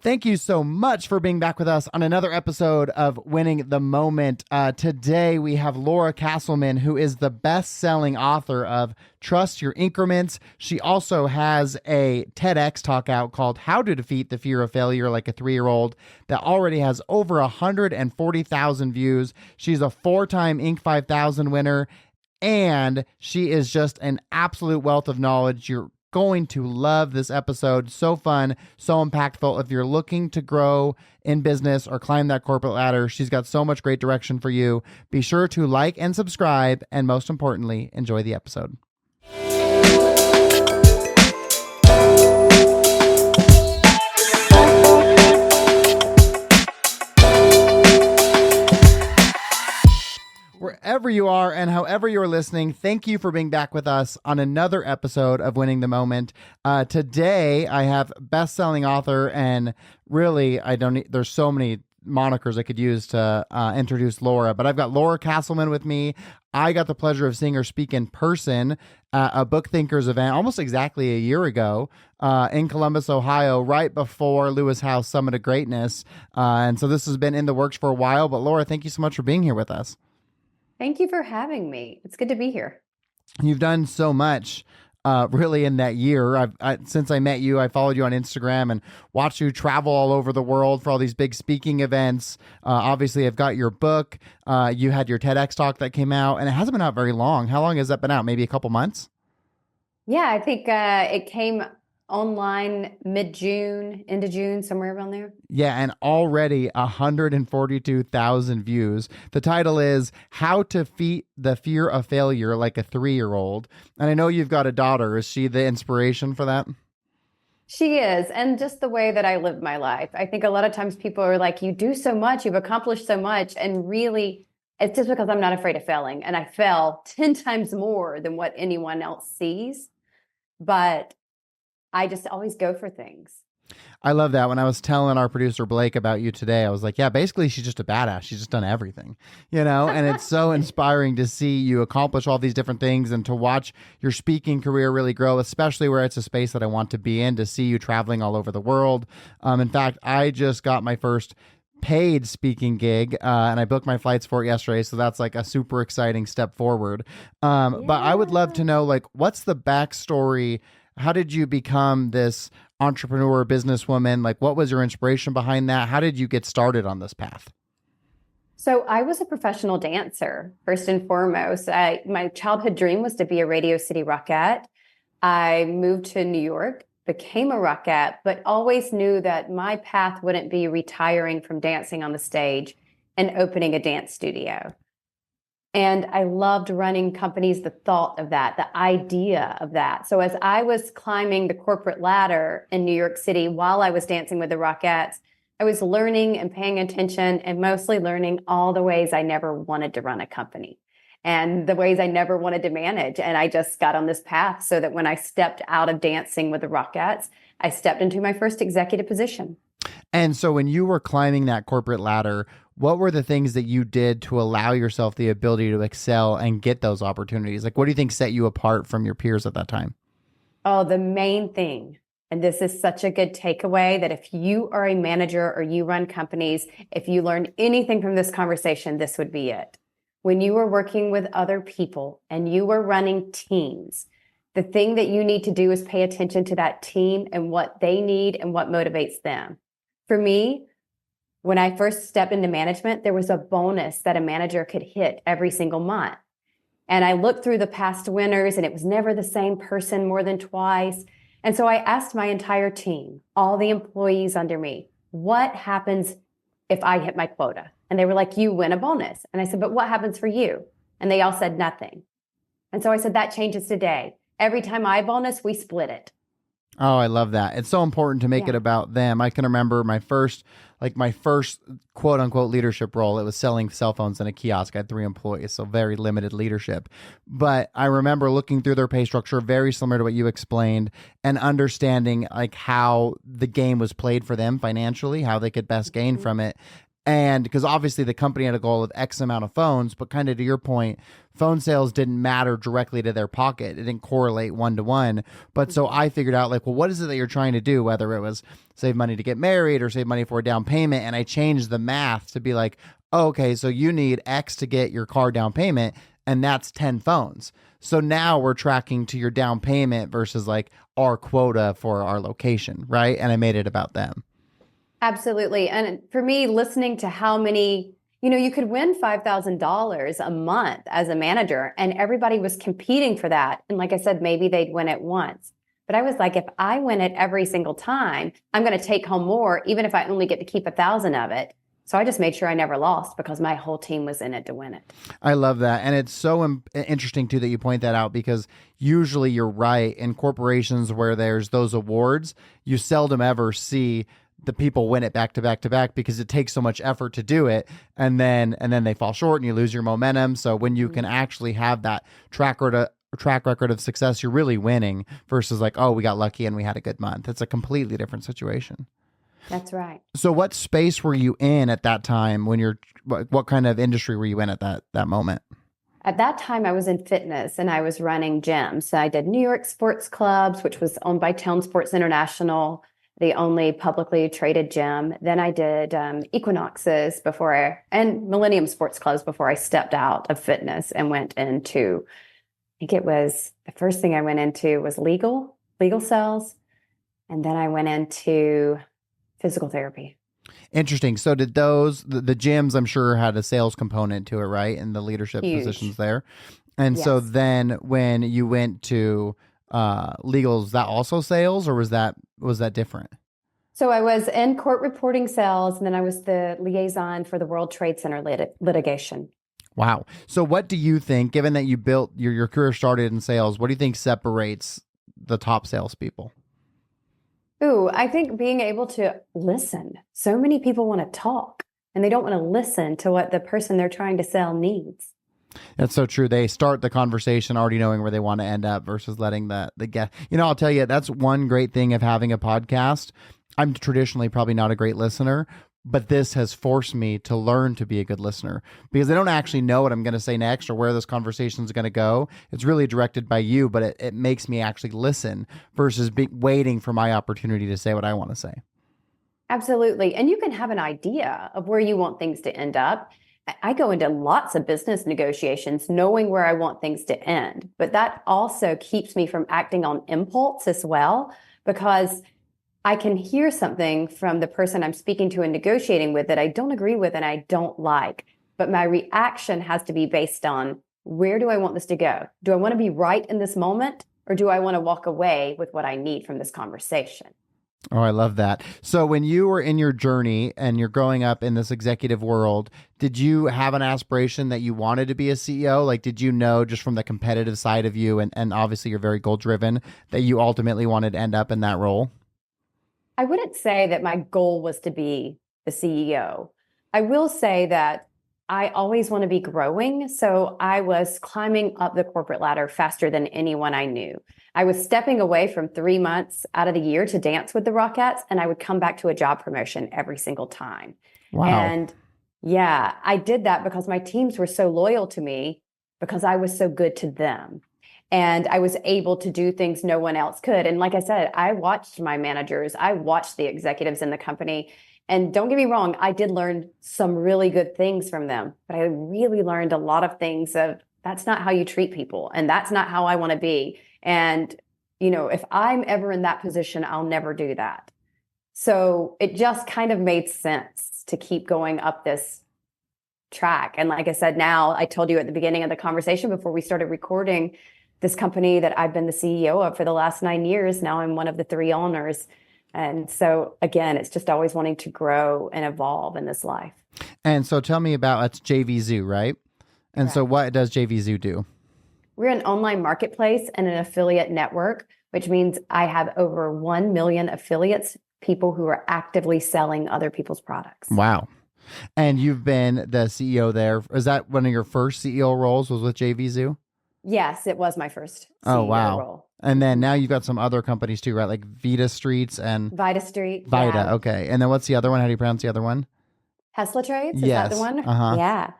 Thank you so much for being back with us on another episode of Winning the Moment. Today we have Laura Casselman, who is the best-selling author of Trust Your Increments. She also has a TEDx talk out called How to Defeat the Fear of Failure Like a 3-Year-Old that already has over 140,000 views. She's a 4-time Inc. 5000 winner, and she is just an absolute wealth of knowledge. You're going to love this episode. So fun, so impactful. If you're looking to grow in business or climb that corporate ladder, she's got so much great direction for you. Be sure to like and subscribe, and most importantly, enjoy the episode. Wherever you are and however you're listening, thank you for being back with us on another episode of Winning the Moment. Today, I have best-selling author, and really, there's so many monikers I could use to introduce Laura, but I've got Laura Casselman with me. I got the pleasure of seeing her speak in person at a Book Thinkers event almost exactly a year ago in Columbus, Ohio, right before Lewis Howes' Summit of Greatness. And so this has been in the works for a while, but Laura, thank you so much for being here with us. Thank you for having me. It's good to be here. You've done so much really in that year. Since I met you, I followed you on Instagram and watched you travel all over the world for all these big speaking events. Obviously, I've got your book. You had your TEDx talk that came out, and it hasn't been out very long. How long has that been out? Maybe a couple months? Yeah, I think it came online mid-June, into June, somewhere around there. Yeah, and already 142,000 views. The title is How to Defeat the Fear of Failure Like a 3-Year-Old. And I know you've got a daughter. Is she the inspiration for that? She is, and just the way that I live my life. I think a lot of times people are like, you do so much, you've accomplished so much, and really, it's just because I'm not afraid of failing. And I fail 10 times more than what anyone else sees. But I just always go for things. I love that. When I was telling our producer Blake about you today, I was like, yeah, basically she's just a badass. She's just done everything, and it's so inspiring to see you accomplish all these different things and to watch your speaking career really grow, especially where it's a space that I want to be in, to see you traveling all over the world. In fact, I just got my first paid speaking gig and I booked my flights for it yesterday. So that's like a super exciting step forward. But I would love to know, what's the backstory? How did you become this entrepreneur, businesswoman? What was your inspiration behind that? How did you get started on this path? So I was a professional dancer, first and foremost. My childhood dream was to be a Radio City Rockette. I moved to New York, became a Rockette, but always knew that my path wouldn't be retiring from dancing on the stage and opening a dance studio. And I loved running companies, the thought of that, the idea of that. So as I was climbing the corporate ladder in New York City while I was dancing with the Rockettes, I was learning and paying attention and mostly learning all the ways I never wanted to run a company and the ways I never wanted to manage. And I just got on this path so that when I stepped out of dancing with the Rockettes, I stepped into my first executive position. And so when you were climbing that corporate ladder, what were the things that you did to allow yourself the ability to excel and get those opportunities? What do you think set you apart from your peers at that time? Oh, the main thing, and this is such a good takeaway, that if you are a manager or you run companies, if you learned anything from this conversation, this would be it. When you are working with other people and you are running teams, the thing that you need to do is pay attention to that team and what they need and what motivates them. For me, when I first stepped into management, there was a bonus that a manager could hit every single month. And I looked through the past winners and it was never the same person more than twice. And so I asked my entire team, all the employees under me, what happens if I hit my quota? And they were like, you win a bonus. And I said, but what happens for you? And they all said nothing. And so I said, that changes today. Every time I bonus, we split it. Oh, I love that. It's so important to make it about them. I can remember my first quote unquote leadership role. It was selling cell phones in a kiosk. I had 3 employees, so very limited leadership. But I remember looking through their pay structure, very similar to what you explained, and understanding how the game was played for them financially, how they could best gain from it. And because obviously the company had a goal of X amount of phones, but kind of to your point, phone sales didn't matter directly to their pocket. It didn't correlate 1-to-1. But so I figured out like, well, what is it that you're trying to do? Whether it was save money to get married or save money for a down payment. And I changed the math to be like, oh, okay, so you need X to get your car down payment, and that's 10 phones. So now we're tracking to your down payment versus like our quota for our location, right? And I made it about them. Absolutely. And for me, listening to how many, you could win $5,000 a month as a manager, and everybody was competing for that. And like I said, maybe they'd win it once. But I was like, if I win it every single time, I'm going to take home more, even if I only get to keep 1,000 of it. So I just made sure I never lost because my whole team was in it to win it. I love that. And it's so interesting, too, that you point that out, because usually you're right. In corporations where there's those awards, you seldom ever see the people win it back to back to back because it takes so much effort to do it. And then they fall short and you lose your momentum. So when you can actually have that track record of success, you're really winning versus like, oh, we got lucky and we had a good month. It's a completely different situation. That's right. So what space were you in at that time when what kind of industry were you in at that moment? At that time, I was in fitness and I was running gyms. So I did New York Sports Clubs, which was owned by Town Sports International, the only publicly traded gym. Then I did Equinoxes and Millennium Sports Clubs before I stepped out of fitness and went into, I think it was, the first thing I went into was legal sales. And then I went into physical therapy. Interesting. So did the gyms, I'm sure, had a sales component to it, right? And the leadership positions there. And so then when you went to legal, is that also sales, or was that different? So I was in court reporting sales, and then I was the liaison for the World Trade Center litigation. Wow. So what do you think, given that you built your career started in sales, what do you think separates the top salespeople? Ooh, I think being able to listen. So many people want to talk and they don't want to listen to what the person they're trying to sell needs. That's so true. They start the conversation already knowing where they want to end up versus letting the guest. I'll tell you, that's one great thing of having a podcast. I'm traditionally probably not a great listener, but this has forced me to learn to be a good listener because I don't actually know what I'm going to say next or where this conversation is going to go. It's really directed by you, but it makes me actually listen versus waiting for my opportunity to say what I want to say. Absolutely. And you can have an idea of where you want things to end up. I go into lots of business negotiations knowing where I want things to end, but that also keeps me from acting on impulse as well, because I can hear something from the person I'm speaking to and negotiating with that I don't agree with and I don't like. But my reaction has to be based on, where do I want this to go? Do I want to be right in this moment, or do I want to walk away with what I need from this conversation? Oh, I love that. So when you were in your journey and you're growing up in this executive world, did you have an aspiration that you wanted to be a CEO? Like, did you know just from the competitive side of you, and obviously you're very goal driven, that you ultimately wanted to end up in that role? I wouldn't say that my goal was to be the CEO. I will say that I always want to be growing. So I was climbing up the corporate ladder faster than anyone I knew. I was stepping away from 3 months out of the year to dance with the Rockettes, and I would come back to a job promotion every single time. Wow. And yeah, I did that because my teams were so loyal to me because I was so good to them. And I was able to do things no one else could. And like I said, I watched my managers, I watched the executives in the company. And don't get me wrong, I did learn some really good things from them, but I really learned a lot of things of, that's not how you treat people. And that's not how I want to be. And, if I'm ever in that position, I'll never do that. So it just kind of made sense to keep going up this track. And like I said, now I told you at the beginning of the conversation before we started recording, this company that I've been the CEO of for the last 9 years, now I'm one of the 3 owners. And so again, it's just always wanting to grow and evolve in this life. And so tell me about, it's JV Zoo, right? And so what does JV Zoo do? We're an online marketplace and an affiliate network, which means I have over 1 million affiliates, people who are actively selling other people's products. Wow. And you've been the CEO there. Is that one of your first CEO roles, was with JV Zoo? Yes, it was my first CEO role. And then now you've got some other companies too, right? Like Vita Streets and Vita Street. Vita. Yeah. Okay. And then what's the other one? How do you pronounce the other one? Hustler Trades, is that the Yes. one? Uh-huh. Yeah.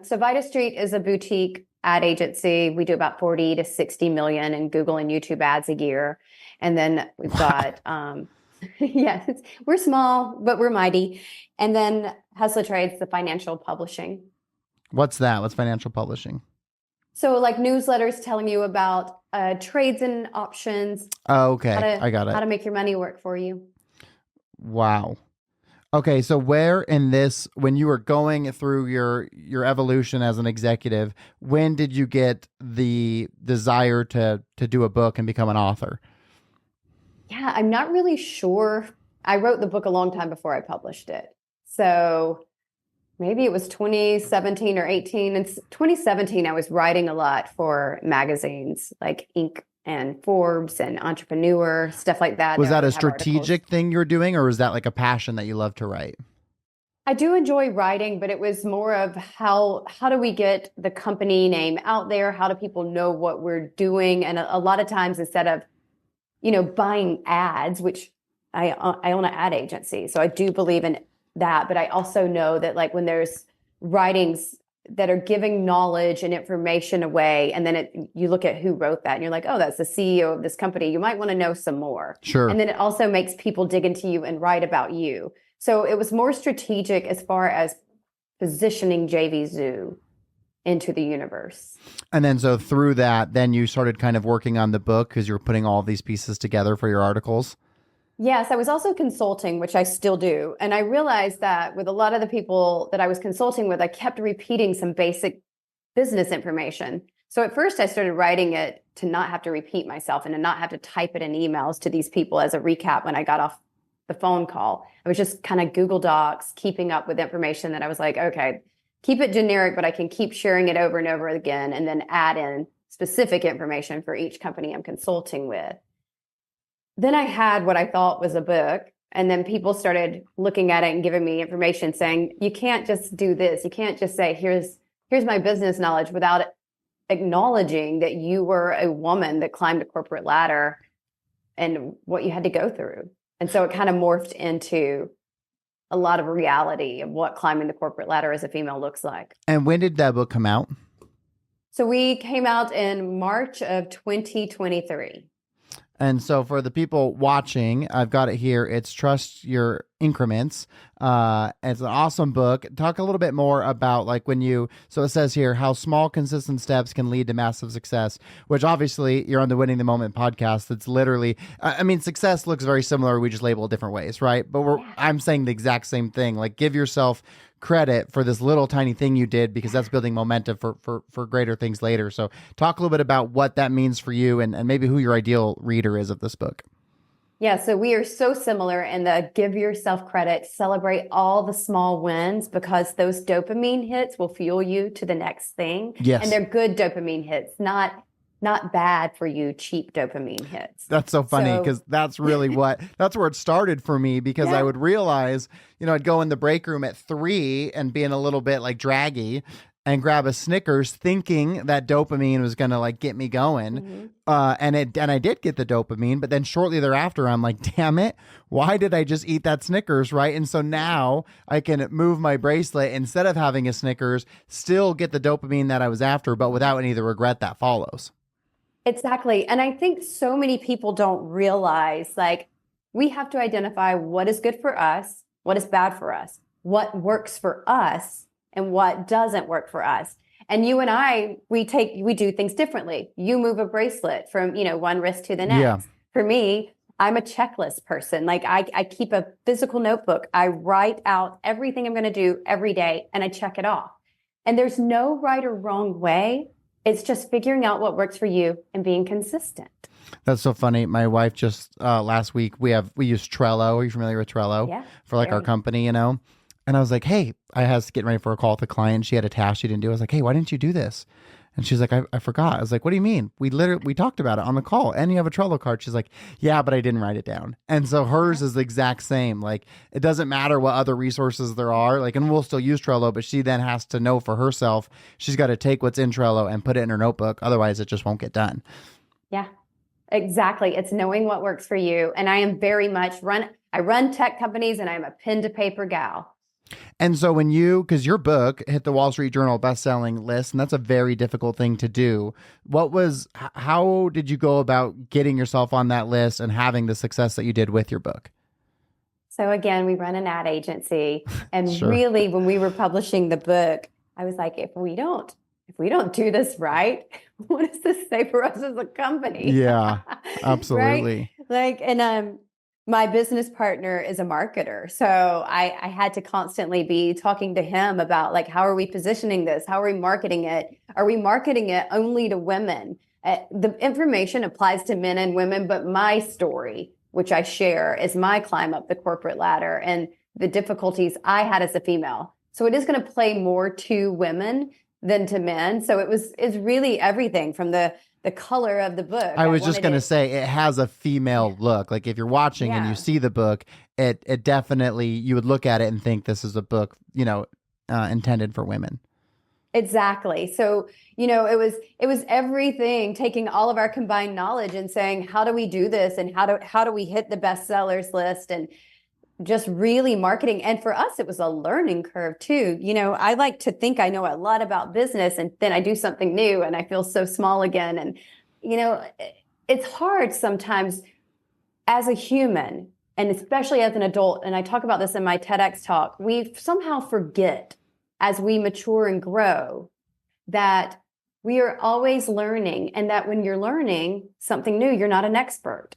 So Vita Street is a boutique ad agency. We do about 40 to 60 million in Google and YouTube ads a year. And then we've got, yes, we're small, but we're mighty. And then Hustler Trades, the financial publishing. What's that? What's financial publishing? So like newsletters telling you about trades and options, Oh, okay. I got how it. to make your money work for you. Wow. Okay, so where in this, when you were going through your evolution as an executive, when did you get the desire to do a book and become an author? Yeah, I'm not really sure. I wrote the book a long time before I published it. So maybe it was 2017 or 18. In 2017, I was writing a lot for magazines like Inc. and Forbes and Entrepreneur, stuff like that. Was I that a would have articles. strategic thing you were doing, or was that like a passion that you love to write? I do enjoy writing, but it was more of how do we get the company name out there? How do people know what we're doing? And a lot of times, instead of buying ads, which I own an ad agency, so I do believe in that. But I also know that like when there's writings that are giving knowledge and information away, and then you look at who wrote that, and you're like, oh, that's the CEO of this company. You might want to know some more. Sure. And then it also makes people dig into you and write about you. So it was more strategic as far as positioning JV Zoo into the universe. And then so through that, then you started kind of working on the book because you were putting all these pieces together for your articles. Yes, I was also consulting, which I still do. And I realized that with a lot of the people that I was consulting with, I kept repeating some basic business information. So at first I started writing it to not have to repeat myself and to not have to type it in emails to these people as a recap when I got off the phone call. I was just kind of Google Docs, keeping up with information that I was like, okay, keep it generic, but I can keep sharing it over and over again and then add in specific information for each company I'm consulting with. Then I had what I thought was a book, and then people started looking at it and giving me information saying, you can't just do this. You can't just say, here's my business knowledge without acknowledging that you were a woman that climbed a corporate ladder and what you had to go through. And so it kind of morphed into a lot of reality of what climbing the corporate ladder as a female looks like. And when did that book come out? So we came out in March of 2023. And so for the people watching, I've got it here. It's Trust Your Increments. It's an awesome book. Talk a little bit more about like so it says here how small, consistent steps can lead to massive success, which obviously you're on the Winning the Moment podcast. It's literally, success looks very similar. We just label it different ways, right? But I'm saying the exact same thing. Like give yourself credit for this little tiny thing you did because that's building momentum for greater things later. So talk a little bit about what that means for you and maybe who your ideal reader is of this book. Yeah, so we are so similar in the give yourself credit, celebrate all the small wins because those dopamine hits will fuel you to the next thing. Yes. And they're good dopamine hits, not bad for you, cheap dopamine hits. That's so funny because that's really that's where it started for me because I would realize, I'd go in the break room at 3 and being a little bit like draggy and grab a Snickers thinking that dopamine was going to like get me going. Mm-hmm. And I did get the dopamine, but then shortly thereafter, I'm like, damn it, why did I just eat that Snickers, right? And so now I can move my bracelet instead of having a Snickers, still get the dopamine that I was after, but without any of the regret that follows. Exactly. And I think so many people don't realize like we have to identify what is good for us, what is bad for us, what works for us, and what doesn't work for us. And you and I, we do things differently. You move a bracelet from, one wrist to the next. Yeah. For me, I'm a checklist person. Like I keep a physical notebook. I write out everything I'm going to do every day and I check it off. And there's no right or wrong way. It's just figuring out what works for you and being consistent. That's so funny. My wife just last week, we use Trello. Are you familiar with Trello? Yeah. For like our company, And I was like, hey, I was getting ready for a call with a client. She had a task she didn't do. I was like, hey, why didn't you do this? And she's like, I forgot. I was like, what do you mean? We talked about it on the call and you have a Trello card. She's like, yeah, but I didn't write it down. And so hers is the exact same. Like, it doesn't matter what other resources there are. Like, and we'll still use Trello, but she then has to know for herself, she's got to take what's in Trello and put it in her notebook. Otherwise it just won't get done. Yeah, exactly. It's knowing what works for you. And I am very much I run tech companies and I'm a pen to paper gal. And so because your book hit the Wall Street Journal best-selling list, and that's a very difficult thing to do. How did you go about getting yourself on that list and having the success that you did with your book? So again, we run an ad agency, and Sure. really when we were publishing the book, I was like, if we don't do this right, what does this say for us as a company? Yeah, absolutely. Right? And my business partner is a marketer. So I had to constantly be talking to him about like, how are we positioning this? How are we marketing it? Are we marketing it only to women? The information applies to men and women, but my story, which I share, is my climb up the corporate ladder and the difficulties I had as a female. So it is going to play more to women than to men. So it's really everything from the color of the book. I was just going to say it has a female look. Like if you're watching and you see the book, it definitely, you would look at it and think this is a book, intended for women. Exactly. So, it was everything, taking all of our combined knowledge and saying, how do we do this? And how do we hit the bestsellers list? And just really marketing. And for us, it was a learning curve too. I like to think I know a lot about business, and then I do something new and I feel so small again. And, it's hard sometimes as a human, and especially as an adult. And I talk about this in my TEDx talk. We somehow forget as we mature and grow that we are always learning, and that when you're learning something new, you're not an expert.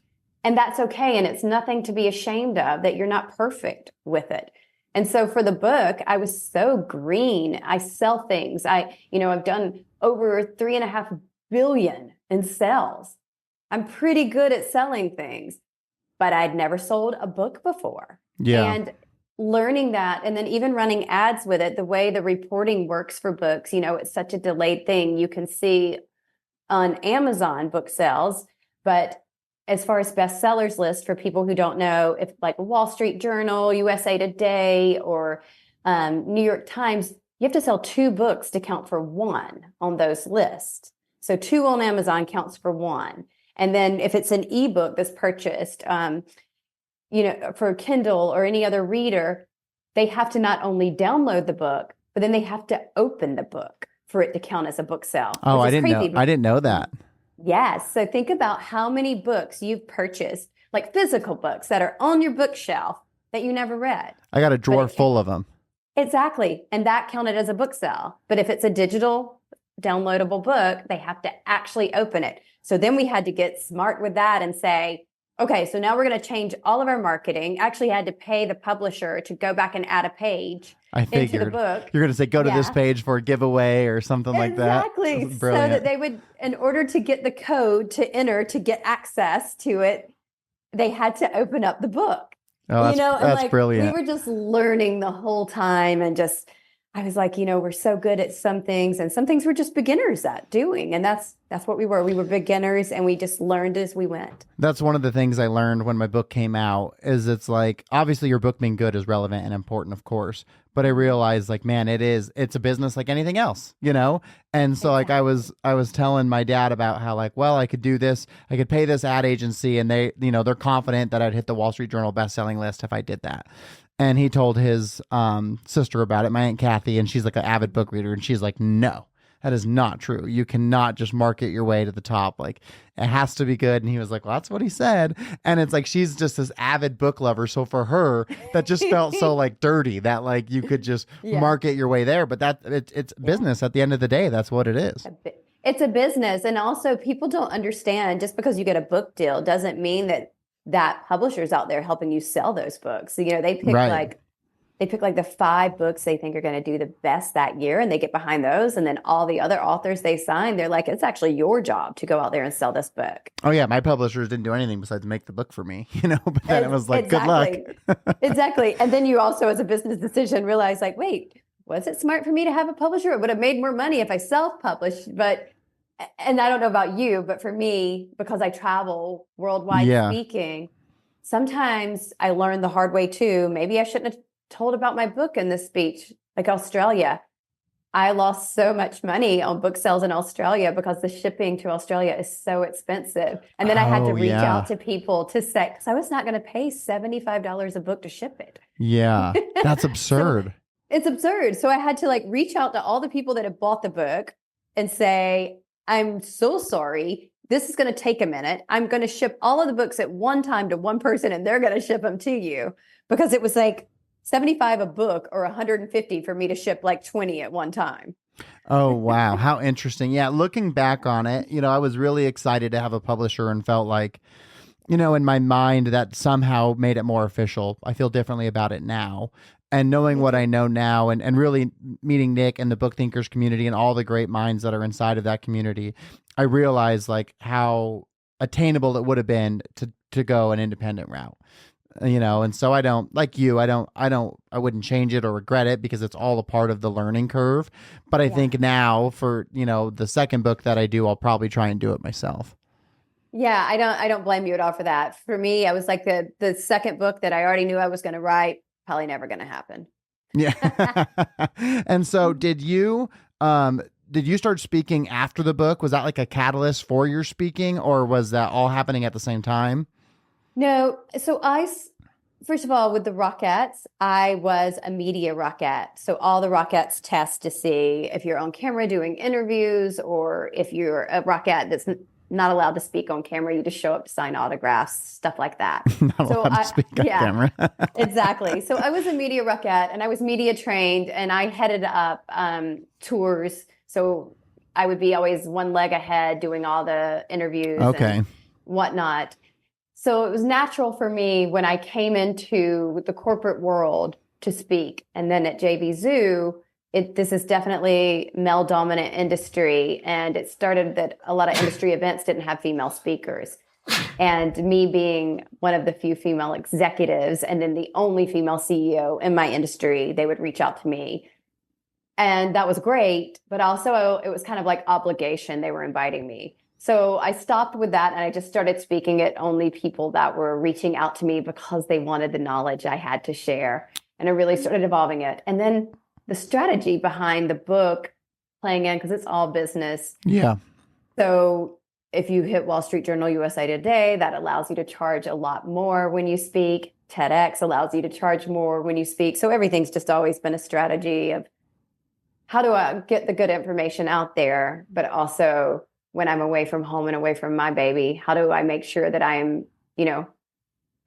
And that's okay. And it's nothing to be ashamed of, that you're not perfect with it. And so for the book, I was so green. I sell things. I've done over 3.5 billion in sales. I'm pretty good at selling things, but I'd never sold a book before. Yeah. And learning that, and then even running ads with it, the way the reporting works for books, it's such a delayed thing. You can see on Amazon book sales, but as far as bestsellers list, for people who don't know, if like Wall Street Journal, USA Today, or New York Times, you have to sell 2 books to count for 1 on those lists. So 2 on Amazon counts for 1. And then if it's an ebook that's purchased, for Kindle or any other reader, they have to not only download the book, but then they have to open the book for it to count as a book sale. Oh, I didn't know that. Yes. So think about how many books you've purchased, like physical books that are on your bookshelf that you never read. I got a drawer full of them. Exactly. And that counted as a book sale. But if it's a digital downloadable book, they have to actually open it. So then we had to get smart with that and say, okay, so now we're going to change all of our marketing. Actually had to pay the publisher to go back and add a page into the book. You're going to say, go to this page for a giveaway or something like that. Exactly. So that they would, in order to get the code to enter to get access to it, they had to open up the book. Oh, that's brilliant. We were just learning the whole time, and I was like, we're so good at some things, and some things we're just beginners at doing. And that's what we were. We were beginners, and we just learned as we went. That's one of the things I learned when my book came out, is it's like, obviously your book being good is relevant and important, of course. But I realized, like, man, it's a business like anything else, And so like I was telling my dad about how, like, well, I could do this, I could pay this ad agency, and they, they're confident that I'd hit the Wall Street Journal best-selling list if I did that. And he told his sister about it, my Aunt Kathy, and she's like an avid book reader. And she's like, no, that is not true. You cannot just market your way to the top. Like, it has to be good. And he was like, well, that's what he said. And it's like, she's just this avid book lover. So for her, that just felt so like dirty that like you could just market your way there. But it's business at the end of the day. That's what it is. It's a business. And also, people don't understand, just because you get a book deal doesn't mean that publishers out there helping you sell those books. So, they pick like the 5 books they think are going to do the best that year, and they get behind those. And then all the other authors they sign, they're like, it's actually your job to go out there and sell this book. Oh yeah. My publishers didn't do anything besides make the book for me, but then it was like, good luck. Exactly. And then you also, as a business decision, realize like, wait, was it smart for me to have a publisher? It would have made more money if I self-published, and I don't know about you, but for me, because I travel worldwide speaking, sometimes I learned the hard way too. Maybe I shouldn't have told about my book in this speech, like Australia. I lost so much money on book sales in Australia because the shipping to Australia is so expensive. And then I had to reach out to people to say, because I was not going to pay $75 a book to ship it. Yeah, that's absurd. It's absurd. So I had to like reach out to all the people that had bought the book and say, I'm so sorry. This is going to take a minute. I'm going to ship all of the books at one time to one person and they're going to ship them to you, because it was like 75 a book or 150 for me to ship like 20 at one time. Oh, wow. How interesting. Yeah. Looking back on it, I was really excited to have a publisher and felt like, in my mind that somehow made it more official. I feel differently about it now. And knowing what I know now and really meeting Nick and the Book Thinkers community and all the great minds that are inside of that community, I realized like how attainable it would have been to go an independent route. And so I don't, like you, I wouldn't change it or regret it because it's all a part of the learning curve. But I think now for, the second book that I do, I'll probably try and do it myself. Yeah, I don't blame you at all for that. For me, I was like the second book that I already knew I was going to write, probably never going to happen. Yeah. And so did you start speaking after the book? Was that like a catalyst for your speaking, or was that all happening at the same time? No. So first of all, with the Rockettes, I was a media Rockette. So all the Rockettes test to see if you're on camera doing interviews, or if you're a Rockette that's not allowed to speak on camera, you just show up to sign autographs, stuff like that. Not allowed to speak on camera. Exactly. So I was a media Rockette and I was media trained and I headed up tours. So I would be always one leg ahead doing all the interviews and whatnot. So it was natural for me when I came into the corporate world to speak. And then at JB Zoo, this is definitely male dominant industry. And it started that a lot of industry events didn't have female speakers. And me being one of the few female executives and then the only female CEO in my industry, they would reach out to me. And that was great. But also it was kind of like obligation. They were inviting me. So I stopped with that and I just started speaking at only people that were reaching out to me because they wanted the knowledge I had to share. And I really started evolving it. And then the strategy behind the book playing in, because it's all business. Yeah. So if you hit Wall Street Journal, USA Today, that allows you to charge a lot more when you speak. TEDx allows you to charge more when you speak. So everything's just always been a strategy of how do I get the good information out there, but also when I'm away from home and away from my baby, how do I make sure that I'm,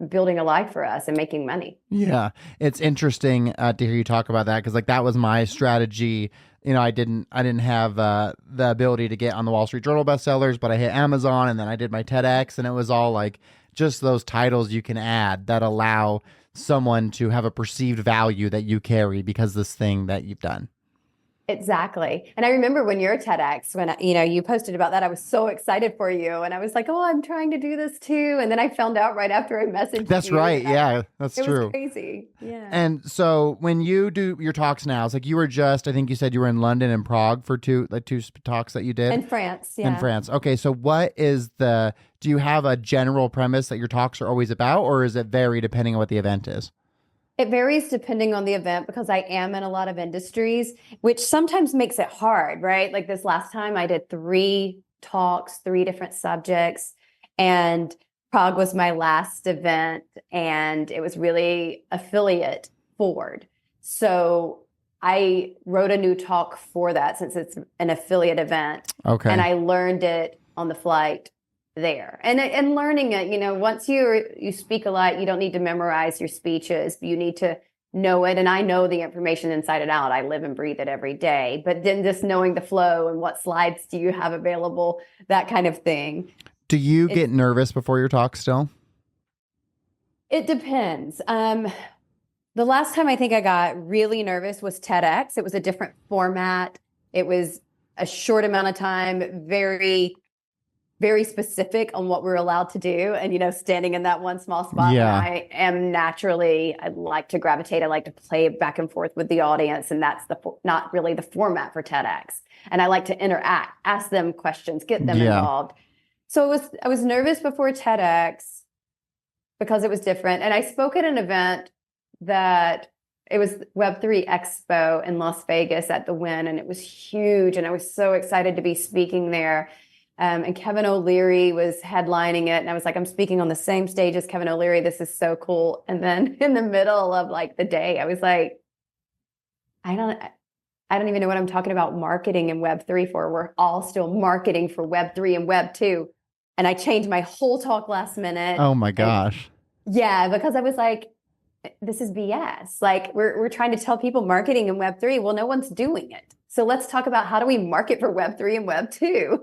building a life for us and making money? Yeah. It's interesting to hear you talk about that, because like that was my strategy. I didn't have the ability to get on the Wall Street Journal bestsellers, but I hit Amazon and then I did my TEDx, and it was all like just those titles you can add that allow someone to have a perceived value that you carry because this thing that you've done. Exactly. And I remember when you're TEDx, when you posted about that, I was so excited for you. And I was like, oh, I'm trying to do this too. And then I found out right after I messaged That's you. right. Yeah, that's it true. Was crazy. Yeah. And so when you do your talks now, it's like you were I think you said you were in London and Prague for two talks that you did. In France. Yeah. In France. Okay. So do you have a general premise that your talks are always about, or is it vary depending on what the event is? It varies depending on the event, because I am in a lot of industries, which sometimes makes it hard, right? Like this last time I did 3 talks, 3 different subjects, and Prague was my last event, and it was really affiliate forward. So I wrote a new talk for that since it's an affiliate event. Okay. And I learned it on the flight there. And learning it, once you speak a lot, you don't need to memorize your speeches. You need to know it. And I know the information inside and out. I live and breathe it every day. But then just knowing the flow and what slides do you have available, that kind of thing. Do you get nervous before your talk still? It depends. The last time I think I got really nervous was TEDx. It was a different format. It was a short amount of time, very very specific on what we're allowed to do. And, standing in that one small spot, I am naturally, I like to gravitate. I like to play back and forth with the audience. And that's not really the format for TEDx. And I like to interact, ask them questions, get them involved. So I was nervous before TEDx because it was different. And I spoke at an event that it was Web3 Expo in Las Vegas at the Wynn, and it was huge. And I was so excited to be speaking there. And Kevin O'Leary was headlining it. And I was like, I'm speaking on the same stage as Kevin O'Leary. This is so cool. And then in the middle of like the day, I was like, I don't even know what I'm talking about marketing in Web3 for. We're all still marketing for Web3 and Web2. And I changed my whole talk last minute. Oh my And gosh. yeah, because I was like, this is BS. Like we're trying to tell people marketing in Web3. Well, no one's doing it. So let's talk about how do we market for Web3 and Web2?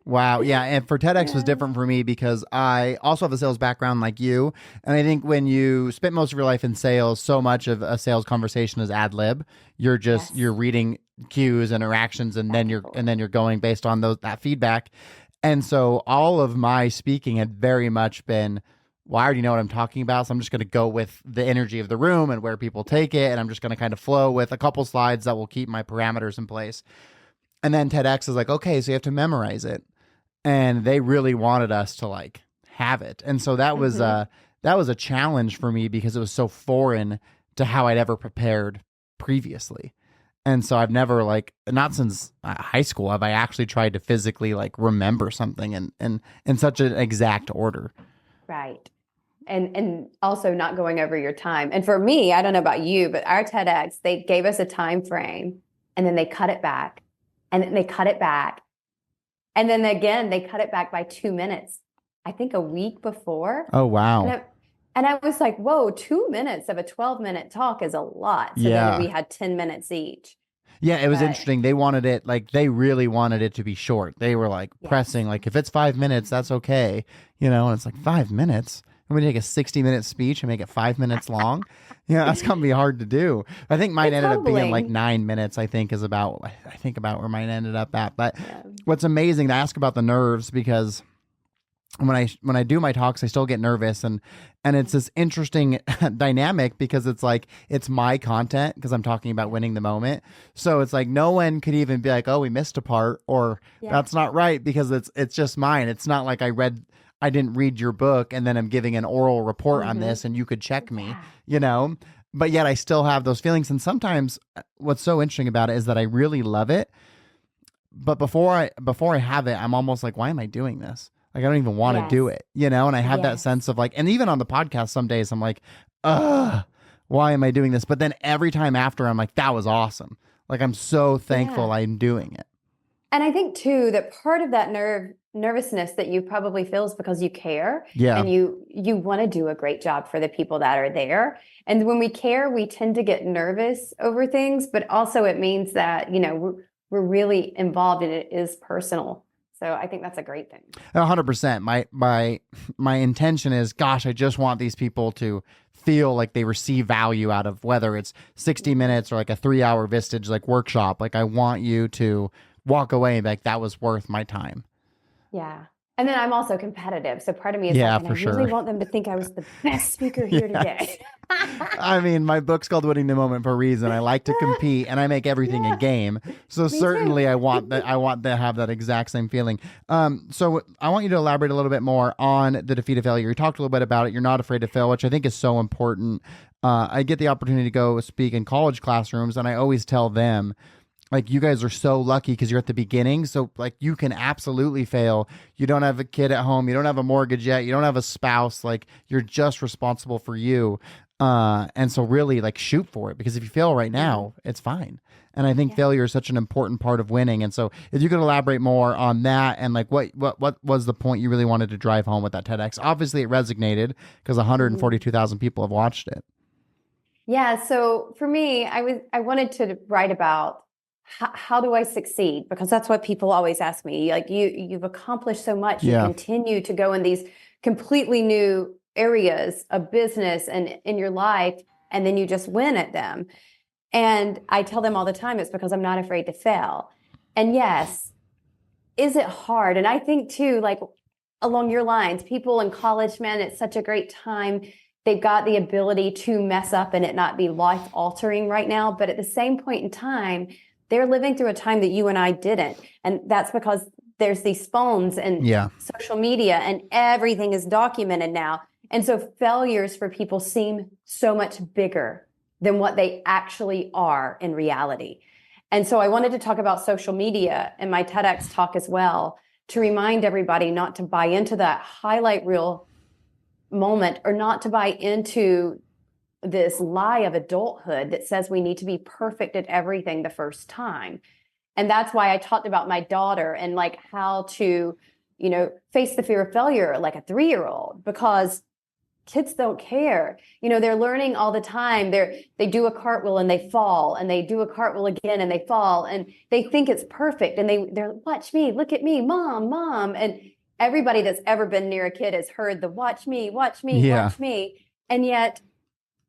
Wow. Yeah. And for TEDx was Yeah. different for me because I also have a sales background like you. And I think when you spent most of your life in sales, so much of a sales conversation is ad lib. Yes. You're reading cues, interactions, and Back then and you're forth. going based on that feedback. And so all of my speaking had very much been, well, I already know what I'm talking about. So I'm just going to go with the energy of the room and where people take it. And I'm just going to kind of flow with a couple slides that will keep my parameters in place. And then TEDx is like, okay, so you have to memorize it. And they really wanted us to like have it. And so Mhm. that was a challenge for me because it was so foreign to how I'd ever prepared previously. And so I've never like, not since high school have I actually tried to physically like remember something and in such an exact order. Right. And also not going over your time. And for me, I don't know about you, but our TEDx, they gave us a time frame and then they cut it back and then they cut it back. And then again, they cut it back by 2 minutes, I think a week before. Oh, And wow. I was like, whoa, 2 minutes of a 12-minute talk is a lot. So then we Yeah. had 10 minutes each. Yeah, it was But interesting. They wanted it like they really wanted it to be short. They were like yes. pressing like if it's 5 minutes, that's okay. And it's like 5 minutes. I'm gonna take a 60-minute speech and make it 5 minutes long. Yeah, that's gonna be hard to do. I think mine It's ended up being like humbling. 9 minutes, I think is about I think about where mine ended up at. But Yeah. what's amazing to ask about the nerves because when I do my talks, I still get nervous and it's this interesting dynamic because it's like it's my content because I'm talking about winning the moment. So it's like no one could even be like, "Oh, we missed a part," or Yeah. "That's not right," because it's just mine. It's not like I didn't read your book and then I'm giving an oral report on Mm-hmm. this and you could check me, Yeah. you know. But yet I still have those feelings and sometimes what's so interesting about it is that I really love it, but before I have it, I'm almost like, why am I doing this? Like I don't even want to do Yes. it. And I have that Yes. sense of like, and even on the podcast, some days I'm like, why am I doing this? But then every time after, I'm like, that was awesome. Like I'm so thankful Yeah. I'm doing it. And I think too that part of that nervousness that you probably feel is because you care Yeah, and you want to do a great job for the people that are there. And when we care, we tend to get nervous over things, but also it means that, we're really involved and it is personal. So I think that's a great thing. 100%. My intention is, gosh, I just want these people to feel like they receive value out of whether it's 60 Mhm. minutes or like a 3 hour Vistage like workshop. Like I want you to walk away and be like, that was worth my time. Yeah. And then I'm also competitive. So part of me is like, Yeah, and I for really sure. want them to think I was the best speaker here Yes. today. I mean, my book's called Winning the Moment for a reason. I like to compete and I make everything a Yeah, game. So me too. certainly I want to have that exact same feeling. So I want you to elaborate a little bit more on the defeat of failure. You talked a little bit about it. You're not afraid to fail, which I think is so important. I get the opportunity to go speak in college classrooms and I always tell them, like, you guys are so lucky because you're at the beginning. So like you can absolutely fail. You don't have a kid at home. You don't have a mortgage yet. You don't have a spouse. Like you're just responsible for you. And so really like shoot for it because if you fail right Mhm. now, it's fine. And I think Yeah. failure is such an important part of winning. And so if you could elaborate more on that and like what was the point you really wanted to drive home with that TEDx? Obviously it resonated because Mhm. 142,000 people have watched it. Yeah, so for me, I wanted to write about how do I succeed? Because that's what people always ask me. Like you've accomplished so much, you Yeah. continue to go in these completely new areas of business and in your life, and then you just win at them. And I tell them all the time, it's because I'm not afraid to fail. And yes, is it hard? And I think too, like along your lines, people in college, man, it's such a great time. They've got the ability to mess up and it not be life altering right now. But at the same point in time, they're living through a time that you and I didn't. And that's because there's these phones and Yeah. social media and everything is documented now. And so failures for people seem so much bigger than what they actually are in reality. And so I wanted to talk about social media in my TEDx talk as well to remind everybody not to buy into that highlight reel moment or not to buy into this lie of adulthood that says we need to be perfect at everything the first time. And that's why I talked about my daughter and like how to, face the fear of failure like a 3-year-old, because kids don't care. They're learning all the time. They do a cartwheel and they fall, and they do a cartwheel again and they fall, and they think it's perfect. And they're watch me, look at me, mom. And everybody that's ever been near a kid has heard the watch me, watch me. And yet,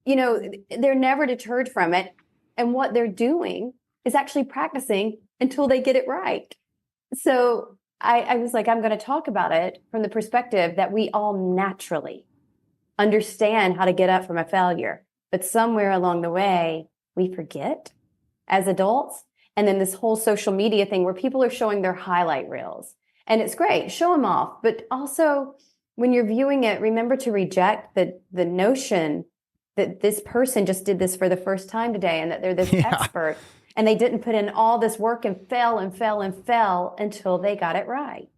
they're never deterred from it. And what they're doing is actually practicing until they get it right. So I was like, I'm going to talk about it from the perspective that we all naturally understand how to get up from a failure. But somewhere along the way, we forget as adults. And then this whole social media thing where people are showing their highlight reels. And it's great, show them off. But also, when you're viewing it, remember to reject the notion that this person just did this for the first time today and that they're this expert. And they didn't put in all this work and fell until they got it right.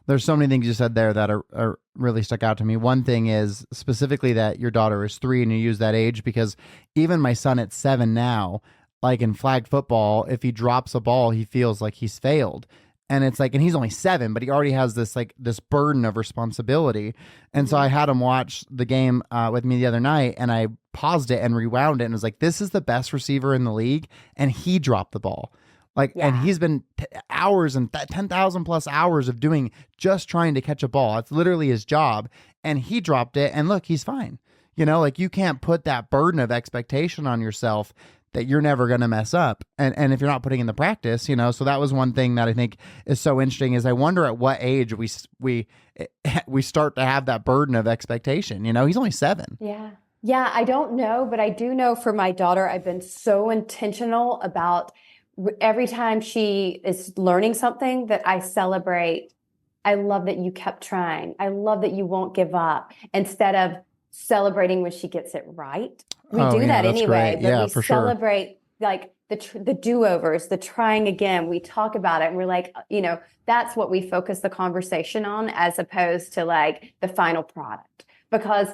There's so many things you said there that are really stuck out to me. One thing is specifically that your daughter is 3 and you use that age, because even my son at 7 now, like in flag football, if he drops a ball, he feels like he's failed. And it's like, and he's only 7, but he already has this burden of responsibility. And so I had him watch the game with me the other night, and I paused it and rewound it and was like, this is the best receiver in the league. And he dropped the ball. And he's been hours and 10,000 plus hours of doing just trying to catch a ball. It's literally his job. And he dropped it, and look, he's fine. You can't put that burden of expectation on yourself that you're never going to mess up. And if you're not putting in the practice, so that was one thing that I think is so interesting, is I wonder at what age we start to have that burden of expectation. He's only 7. Yeah. Yeah. I don't know, but I do know for my daughter, I've been so intentional about every time she is learning something that I celebrate. I love that you kept trying. I love that you won't give up, instead of celebrating when she gets it right. We do that anyway, but we celebrate like the do-overs, the trying again. We talk about it and we're like, that's what we focus the conversation on, as opposed to like the final product, because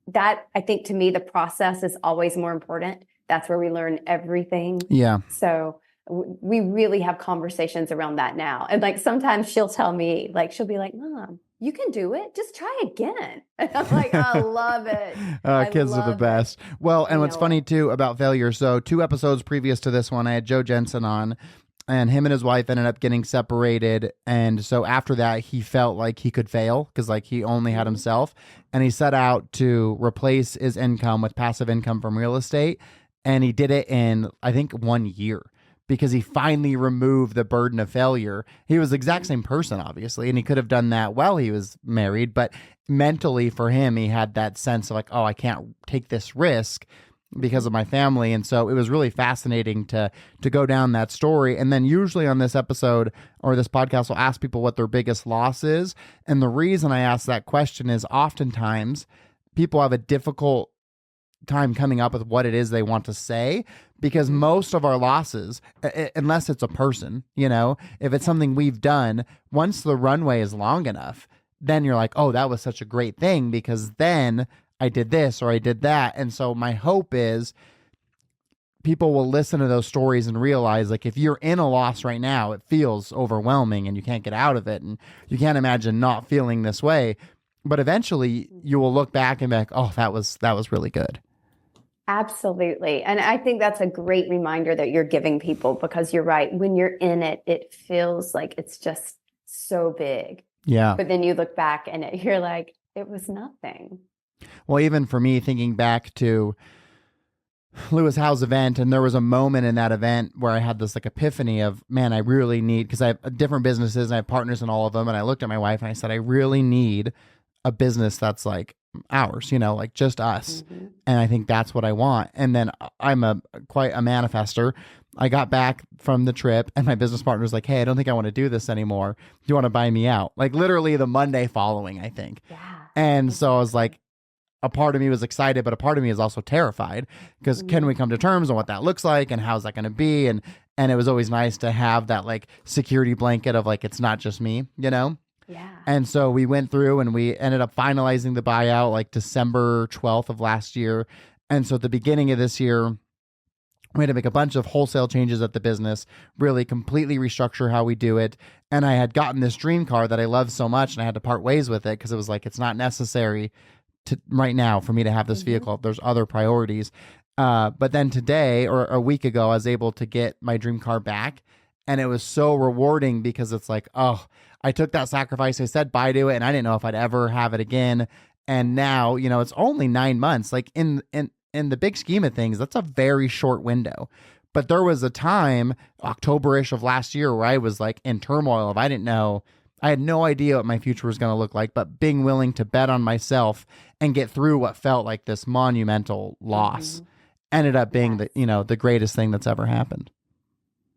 that, I think, to me, the process is always more important. That's where we learn everything. Yeah. So we really have conversations around that now. And like, sometimes she'll tell me, like, she'll be like, Mom, you can do it. Just try again. And I'm like, I love it. Kids are the best. Well, and what's funny too about failure. So 2 episodes previous to this one, I had Joe Jensen on, and him and his wife ended up getting separated. And so after that, he felt like he could fail because like he only had himself, and he set out to replace his income with passive income from real estate. And he did it in, I think, 1 year, because he finally removed the burden of failure. He was the exact same person, obviously, and he could have done that while he was married, but mentally for him, he had that sense of like, oh, I can't take this risk because of my family. And so it was really fascinating to go down that story. And then usually on this episode or this podcast, I'll ask people what their biggest loss is. And the reason I ask that question is oftentimes people have a difficult time coming up with what it is they want to say, because most of our losses, unless it's a person, if it's something we've done, once the runway is long enough, then you're like, oh, that was such a great thing because then I did this or I did that. And so my hope is people will listen to those stories and realize, like, if you're in a loss right now, it feels overwhelming and you can't get out of it, and you can't imagine not feeling this way. But eventually you will look back and be like, oh, that was really good. Absolutely. And I think that's a great reminder that you're giving people, because you're right. When you're in it, it feels like it's just so big. Yeah. But then you look back and you're like, it was nothing. Well, even for me, thinking back to Lewis Howe's event, and there was a moment in that event where I had this like epiphany of, man, I really need, because I have different businesses and I have partners in all of them. And I looked at my wife and I said, I really need a business that's like ours, like just us. Mm-hmm. And I think that's what I want. And then I'm quite a manifester. I got back from the trip and my business partner was like, hey, I don't think I want to do this anymore. Do you want to buy me out? Like literally the Monday following, I think. Yeah. And so I was like, a part of me was excited, but a part of me is also terrified, because can we come to terms on what that looks like and how's that going to be? And it was always nice to have that like security blanket of like, it's not just me, Yeah. And so we went through and we ended up finalizing the buyout like December 12th of last year. And so at the beginning of this year, we had to make a bunch of wholesale changes at the business, really completely restructure how we do it. And I had gotten this dream car that I love so much, and I had to part ways with it because it was like, it's not necessary to right now for me to have this vehicle. There's other priorities. But then today, or a week ago, I was able to get my dream car back. And it was so rewarding because it's like, oh, I took that sacrifice. I said bye to it, and I didn't know if I'd ever have it again. And now, it's only 9 months. Like in the big scheme of things, that's a very short window. But there was a time, October-ish of last year, where I was like in turmoil of I had no idea what my future was going to look like, but being willing to bet on myself and get through what felt like this monumental loss ended up being the greatest thing that's ever happened.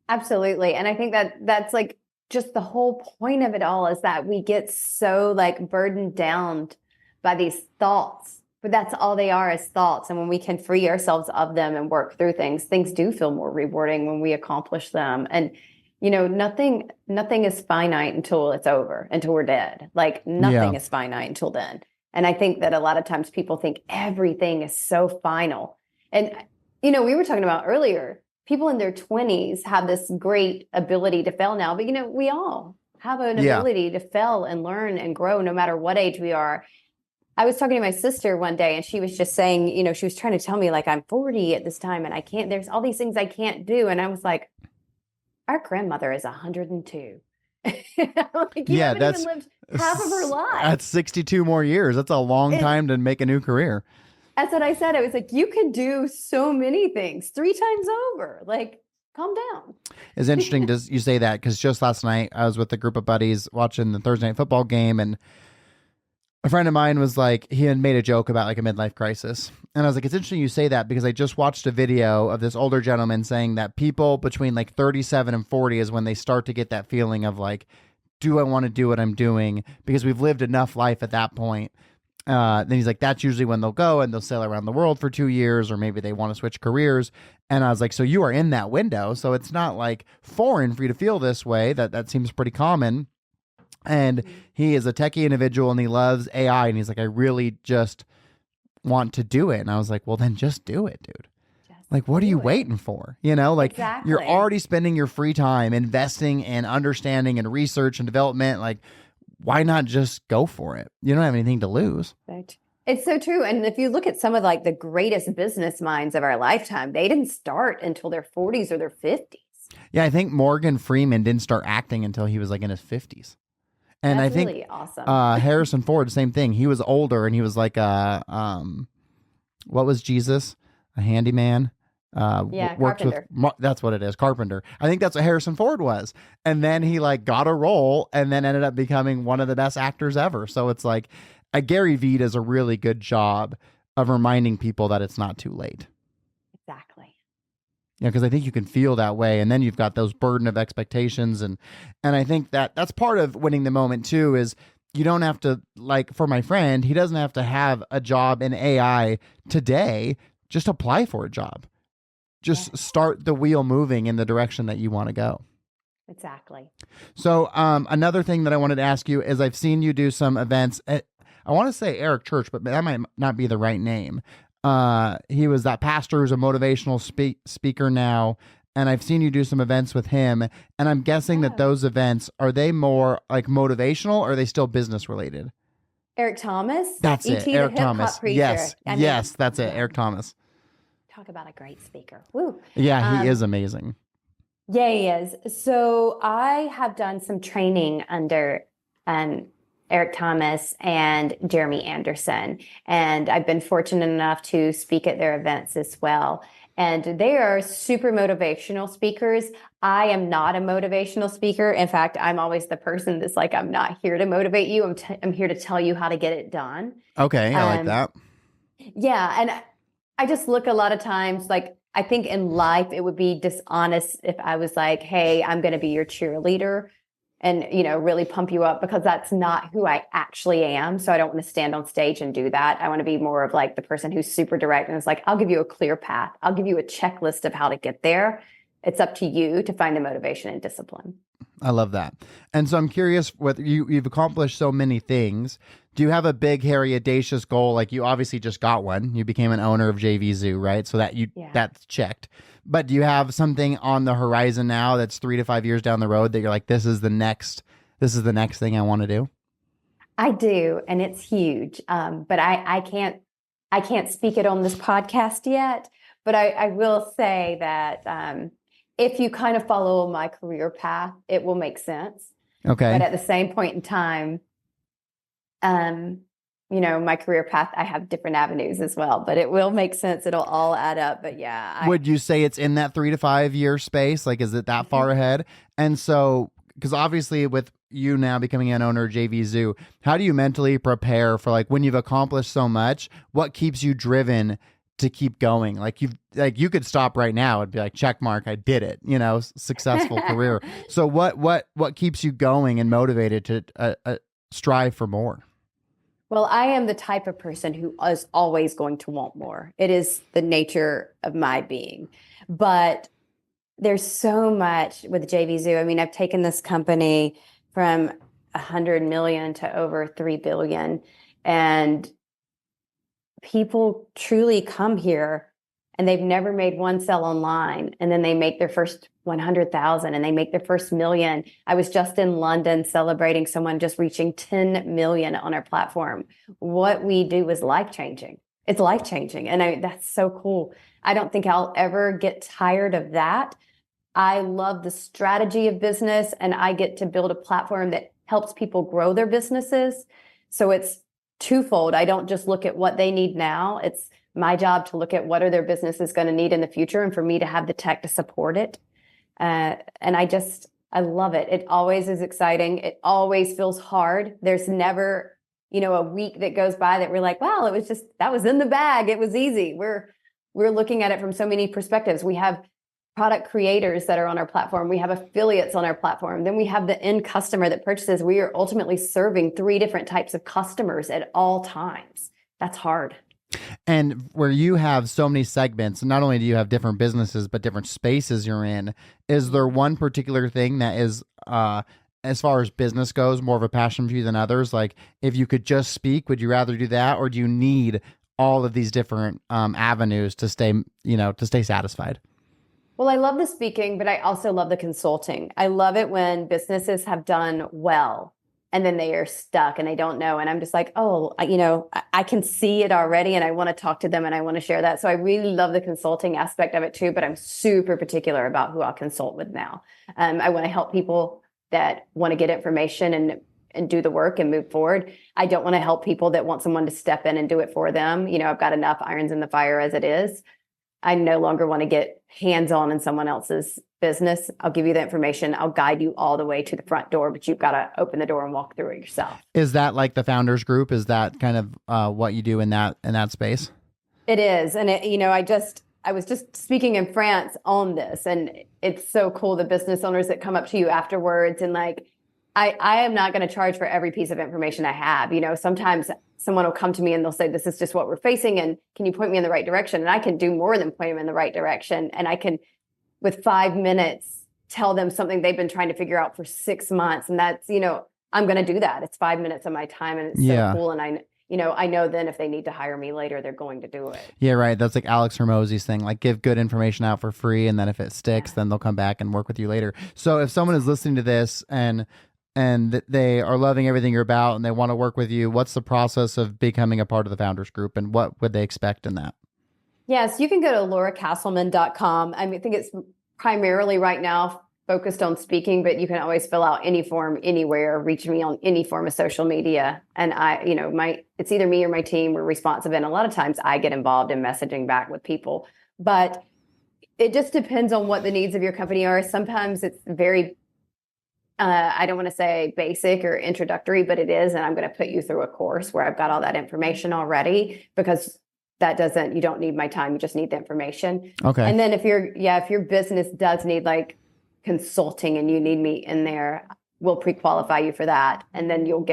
Absolutely. And I think that's like just the whole point of it all is that we get so like burdened down by these thoughts. But that's all they are, is thoughts. And when we can free ourselves of them and work through things do feel more rewarding when we accomplish them. And, nothing is finite until it's over, until we're dead. Like nothing is finite until then. And I think that a lot of times people think everything is so final. And, we were talking about earlier, people in their 20s have this great ability to fail now. But, we all have an ability to fail and learn and grow no matter what age we are. I was talking to my sister one day, and she was just saying, she was trying to tell me like I'm 40 at this time and there's all these things I can't do. And I was like, our grandmother is 102. Like, you haven't even lived half of her life. That's 62 more years. That's a long time to make a new career. That's what I said. I was like, you could do so many things 3 times over. Like, calm down. It's interesting you say that, because just last night I was with a group of buddies watching the Thursday night football game, and a friend of mine was like, he had made a joke about like a midlife crisis. And I was like, it's interesting you say that, because I just watched a video of this older gentleman saying that people between like 37 and 40 is when they start to get that feeling of like, do I want to do what I'm doing? Because we've lived enough life at that point. Then he's like, that's usually when they'll go and they'll sail around the world for 2 years, or maybe they want to switch careers. And I was like, so you are in that window. So it's not like foreign for you to feel this way. That seems pretty common. And he is a techie individual and he loves AI. And he's like, I really just want to do it. And I was like, well, then just do it, dude. Like, what are you waiting for? Like you're already spending your free time investing in understanding and research and development. Like, why not just go for it? You don't have anything to lose. Right. It's so true. And if you look at some of like the greatest business minds of our lifetime, they didn't start until their 40s or their 50s. Yeah, I think Morgan Freeman didn't start acting until he was like in his 50s. And That's I think really awesome. Harrison Ford, same thing. He was older and he was like what was Jesus? A handyman? Carpenter. That's what it is, carpenter. I think that's what Harrison Ford was. And then he like got a role and then ended up becoming one of the best actors ever. So it's like Gary Vee does a really good job of reminding people that it's not too late. Exactly. Because I think you can feel that way, and then you've got those burden of expectations, and I think that's part of winning the moment too. Is you don't have to, like for my friend, he doesn't have to have a job in AI today. Just apply for a job. Just start the wheel moving in the direction that you want to go. Exactly. So another thing that I wanted to ask you is I've seen you do some events at, I want to say Eric Church, but that might not be the right name. He was that pastor who's a motivational speaker now, and I've seen you do some events with him, and I'm guessing that those events, are they more like motivational, or are they still business related? Eric Thomas? That's it, Eric Thomas. Yes, yes, that's it, Eric Thomas. Talk about a great speaker. Woo. Yeah, he is amazing. Yeah, he is. So I have done some training under Eric Thomas and Jeremy Anderson. And I've been fortunate enough to speak at their events as well. And they are super motivational speakers. I am not a motivational speaker. In fact, I'm always the person that's like, I'm not here to motivate you. I'm here to tell you how to get it done. Okay, I like that. Yeah, and I just look a lot of times, like, I think in life it would be dishonest if I was like, hey, I'm going to be your cheerleader and, really pump you up, because that's not who I actually am. So I don't want to stand on stage and do that. I want to be more of like the person who's super direct and is like, I'll give you a clear path. I'll give you a checklist of how to get there. It's up to you to find the motivation and discipline. I love that. And so I'm curious, whether you've accomplished so many things. Do you have a big, hairy, audacious goal? Like you obviously just got one. You became an owner of JV Zoo, right? So that's checked. But do you have something on the horizon now that's 3 to 5 years down the road that you're like, this is the next thing I want to do? I do, and it's huge. But I can't speak it on this podcast yet. But I will say that if you kind of follow my career path, it will make sense. Okay. But at the same point in time, my career path, I have different avenues as well, but it will make sense. It'll all add up. But yeah. Would you say it's in that 3 to 5 year space? Like, is it that far ahead? And so, because obviously with you now becoming an owner of JV Zoo, how do you mentally prepare for like when you've accomplished so much, what keeps you driven to keep going? Like you could stop right now and be like, check mark, I did it, successful career. So what keeps you going and motivated to strive for more? Well, I am the type of person who is always going to want more. It is the nature of my being. But there's so much with JV Zoo. I mean, I've taken this company from 100 million to over 3 billion. And people truly come here and they've never made one sale online. And then they make their first 100,000 and they make their first million. I was just in London celebrating someone just reaching 10 million on our platform. What we do is life-changing. It's life-changing. And that's so cool. I don't think I'll ever get tired of that. I love the strategy of business, and I get to build a platform that helps people grow their businesses. So it's twofold. I don't just look at what they need now. It's my job to look at what are their businesses going to need in the future, and for me to have the tech to support it. And I love it. It always is exciting. It always feels hard. There's never, a week that goes by that we're like, well, that was in the bag. It was easy. We're looking at it from so many perspectives. We have product creators that are on our platform. We have affiliates on our platform. Then we have the end customer that purchases. We are ultimately serving 3 different types of customers at all times. That's hard. And where you have so many segments, not only do you have different businesses, but different spaces you're in, is there one particular thing that is, as far as business goes, more of a passion for you than others? Like if you could just speak, would you rather do that? Or do you need all of these different avenues to stay satisfied? Well, I love the speaking, but I also love the consulting. I love it when businesses have done well and then they are stuck and they don't know. And I'm just like, I can see it already and I want to talk to them and I want to share that. So I really love the consulting aspect of it too, but I'm super particular about who I'll consult with now. I want to help people that want to get information and do the work and move forward. I don't want to help people that want someone to step in and do it for them. I've got enough irons in the fire as it is. I no longer want to get hands-on in someone else's business. I'll give you the information. I'll guide you all the way to the front door, but you've got to open the door and walk through it yourself. Is that like the founders group? Is that kind of what you do in that space? It is. And I was just speaking in France on this, and it's so cool. The business owners that come up to you afterwards and like, I am not going to charge for every piece of information I have. Sometimes someone will come to me and they'll say, this is just what we're facing. And can you point me in the right direction? And I can do more than point them in the right direction. And I can, with 5 minutes, tell them something they've been trying to figure out for 6 months. And that's, I'm going to do that. It's 5 minutes of my time and it's so cool. And I know then if they need to hire me later, they're going to do it. Yeah, right. That's like Alex Hormozy's thing, like give good information out for free. And then if it sticks, then they'll come back and work with you later. So if someone is listening to this and they are loving everything you're about and they want to work with you, what's the process of becoming a part of the founders group and what would they expect in that? Yes, you can go to lauracasselman.com. I think it's primarily right now focused on speaking, but you can always fill out any form anywhere, reach me on any form of social media. And it's either me or my team. We're responsive. And a lot of times I get involved in messaging back with people, but it just depends on what the needs of your company are. Sometimes it's very I don't want to say basic or introductory, but it is. And I'm going to put you through a course where I've got all that information already, because you don't need my time. You just need the information. Okay. And then if your business does need like consulting and you need me in there, we'll pre-qualify you for that. And then you'll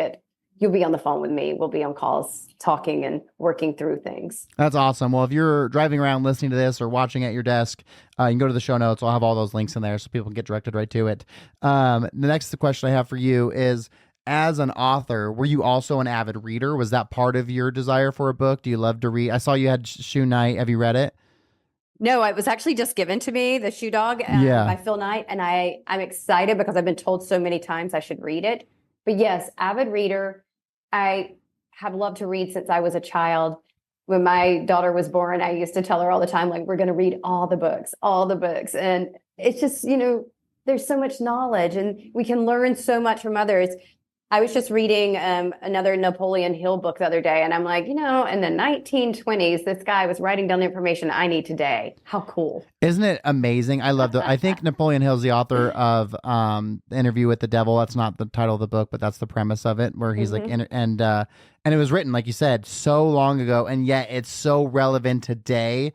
be on the phone with me. We'll be on calls talking and working through things. That's awesome. Well, if you're driving around listening to this or watching at your desk, you can go to the show notes. I'll have all those links in there so people can get directed right to it. The next question I have for you is, as an author, were you also an avid reader? Was that part of your desire for a book? Do you love to read? I saw you had Shoe Knight. Have you read it? No, it was actually just given to me, The Shoe Dog Yeah. by Phil Knight. And I'm excited because I've been told so many times I should read it. But yes, avid reader. I have loved to read since I was a child. When my daughter was born, I used to tell her all the time, like, we're going to read all the books. And it's just, there's so much knowledge and we can learn so much from others. I was just reading another Napoleon Hill book the other day, and I'm like, in the 1920s, this guy was writing down the information I need today. How cool. Isn't it amazing? I love I think Napoleon Hill's the author of The Interview with the Devil. That's not the title of the book, but that's the premise of it, where he's and it was written, like you said, so long ago, and yet it's so relevant today.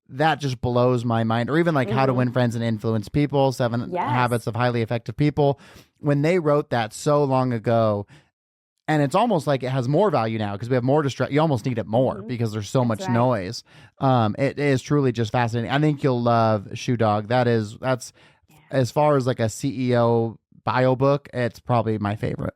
That just blows my mind. Or even like How to Win Friends and Influence People, 7 Habits of Highly Effective People. When they wrote that so long ago, and it's almost like it has more value now because we have more you almost need it more because there's so much noise. It is truly just fascinating. I think you'll love Shoe Dog. That's as far as like a CEO bio book, it's probably my favorite.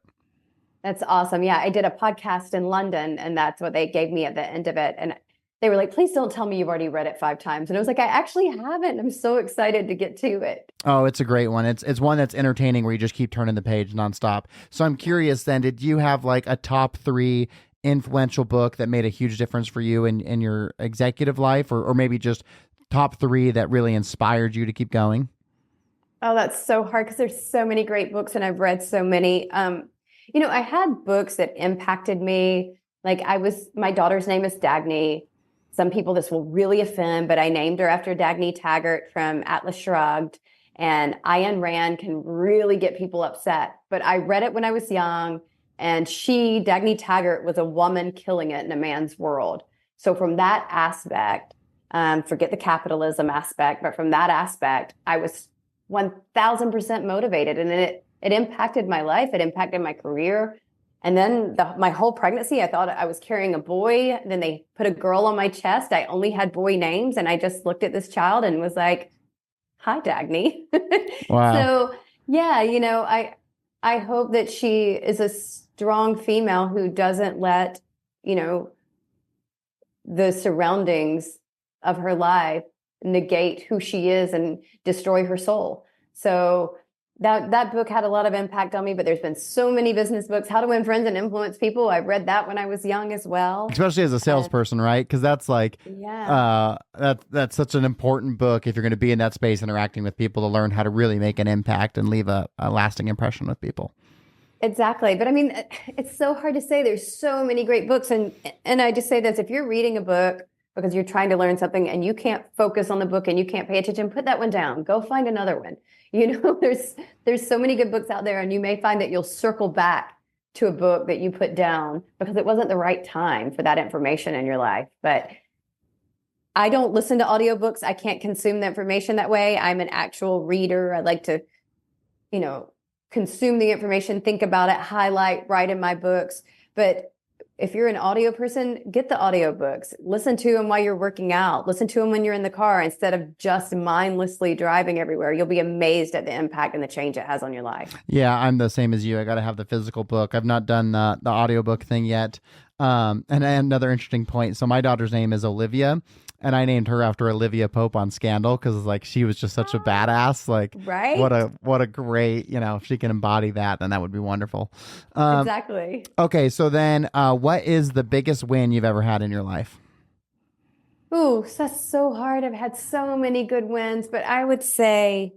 That's awesome. Yeah, I did a podcast in London, and that's what they gave me at the end of it. And they were like, please don't tell me you've already read it 5 times. And I was like, I actually haven't. I'm so excited to get to it. Oh, it's a great one. It's one that's entertaining where you just keep turning the page nonstop. So I'm curious then, did you have like a top 3 influential book that made a huge difference for you in your executive life, or maybe just top 3 that really inspired you to keep going? Oh, that's so hard because there's so many great books and I've read so many. I had books that impacted me. Like my daughter's name is Dagny. Some people this will really offend, but I named her after Dagny Taggart from Atlas Shrugged. And Ayn Rand can really get people upset. But I read it when I was young, and Dagny Taggart, was a woman killing it in a man's world. So from that aspect, forget the capitalism aspect, but from that aspect, I was 1,000% motivated. And it impacted my life. It impacted my career. And then my whole pregnancy, I thought I was carrying a boy. Then they put a girl on my chest. I only had boy names. And I just looked at this child and was like, hi, Dagny. Wow. So, yeah, I hope that she is a strong female who doesn't let, the surroundings of her life negate who she is and destroy her soul. So that book had a lot of impact on me, but there's been so many business books. How to Win Friends and Influence People. I read that when I was young as well. Especially as a salesperson, right? Because that's like, that's such an important book if you're going to be in that space interacting with people, to learn how to really make an impact and leave a lasting impression with people. Exactly. But I mean, it's so hard to say. There's so many great books. And I just say this, if you're reading a book because you're trying to learn something and you can't focus on the book and you can't pay attention, put that one down. Go find another one. There's so many good books out there, and you may find that you'll circle back to a book that you put down because it wasn't the right time for that information in your life. But I don't listen to audiobooks. I can't consume the information that way. I'm an actual reader. I like to, consume the information, think about it, highlight, write in my books. But if you're an audio person, get the audiobooks. Listen to them while you're working out. Listen to them when you're in the car instead of just mindlessly driving everywhere. You'll be amazed at the impact and the change it has on your life. Yeah, I'm the same as you. I got to have the physical book. I've not done the audiobook thing yet. And another interesting point. So my daughter's name is Olivia, and I named her after Olivia Pope on Scandal because like she was just such a badass. Like, right? What a great, if she can embody that, then that would be wonderful. Exactly. Okay, so then what is the biggest win you've ever had in your life? Ooh, that's so hard. I've had so many good wins, but I would say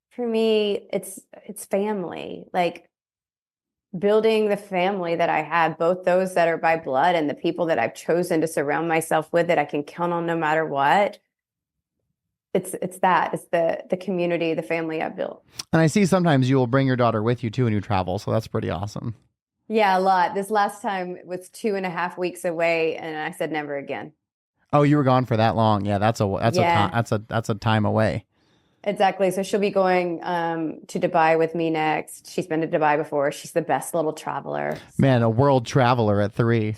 for me, it's family. Like building the family that I have, both those that are by blood and the people that I've chosen to surround myself with that I can count on no matter what. It's the community, the family I've built. And I see sometimes you will bring your daughter with you too when you travel. So that's pretty awesome. Yeah, a lot. This last time was 2.5 weeks away, and I said never again. Oh, you were gone for that long. Yeah, that's a time away. Exactly. So she'll be going to Dubai with me next. She's been to Dubai before. She's the best little traveler. Man, a world traveler at 3.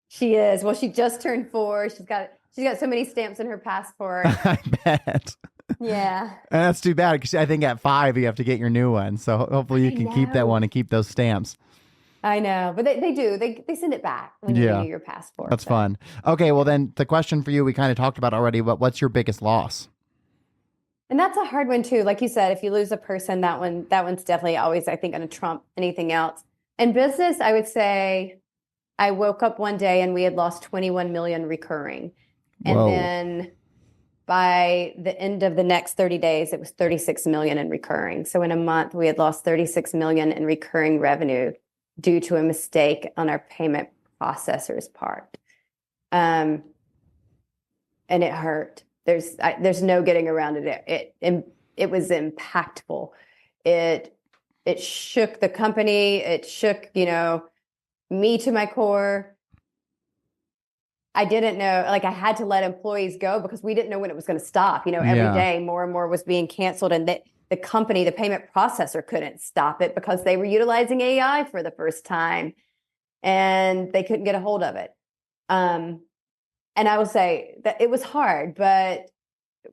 She is. Well, she just turned 4. She's got so many stamps in her passport. I bet. Yeah. And that's too bad because I think at 5 you have to get your new one. So hopefully you can keep that one and keep those stamps. I know, but they do. They send it back when you renew your passport. That's fun. Okay, well then the question for you, we kind of talked about already, but what's your biggest loss? And that's a hard one too. Like you said, if you lose a person, that one's definitely always, I think, going to trump anything else. In business, I would say I woke up one day and we had lost 21 million recurring. And then by the end of the next 30 days, it was 36 million in recurring. So in a month, we had lost 36 million in recurring revenue due to a mistake on our payment processor's part. And it hurt. There's no getting around it. It was impactful. It shook the company. It shook, me to my core. I didn't know, like I had to let employees go because we didn't know when it was going to stop. Every day more and more was being canceled, and the company, the payment processor, couldn't stop it because they were utilizing AI for the first time and they couldn't get a hold of it. And I will say that it was hard, but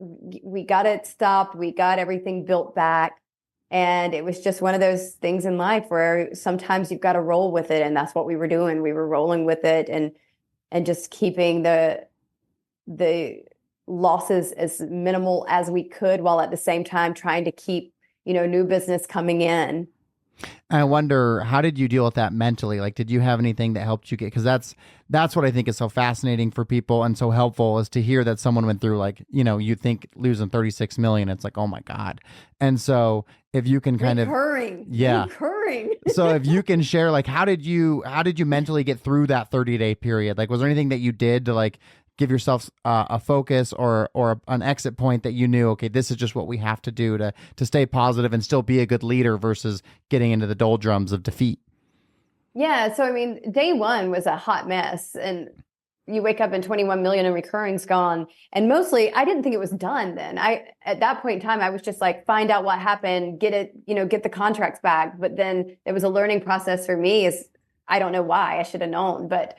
we got it stopped. We got everything built back. And it was just one of those things in life where sometimes you've got to roll with it. And that's what we were doing. We were rolling with it and just keeping the losses as minimal as we could, while at the same time trying to keep, new business coming in. I wonder, how did you deal with that mentally? Like, did you have anything that helped you get, because that's what I think is so fascinating for people and so helpful, is to hear that someone went through, like, you think losing 36 million, it's like, oh my God. And so if you can kind recurring. So if you can share, like, how did you mentally get through that 30-day period? Like, was there anything that you did to, like, give yourself a focus or an exit point that you knew, okay, this is just what we have to do to stay positive and still be a good leader versus getting into the doldrums of defeat? Yeah. So, day one was a hot mess, and you wake up and 21 million in recurring's gone. And mostly I didn't think it was done then. At that point in time, I was just like, find out what happened, get it, get the contracts back. But then it was a learning process for me. I don't know why, I should have known, but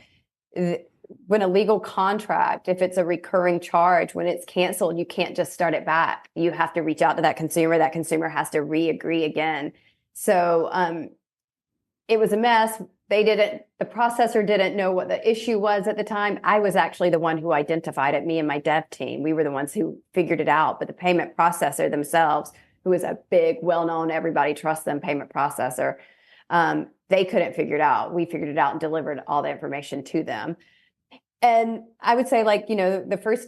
when a legal contract, if it's a recurring charge, when it's canceled, you can't just start it back. You have to reach out to that consumer. That consumer has to re-agree again. So it was a mess. The processor didn't know what the issue was at the time. I was actually the one who identified it, me and my dev team. We were the ones who figured it out. But the payment processor themselves, who is a big, well-known, everybody trusts them payment processor, they couldn't figure it out. We figured it out and delivered all the information to them. And I would say, like, the first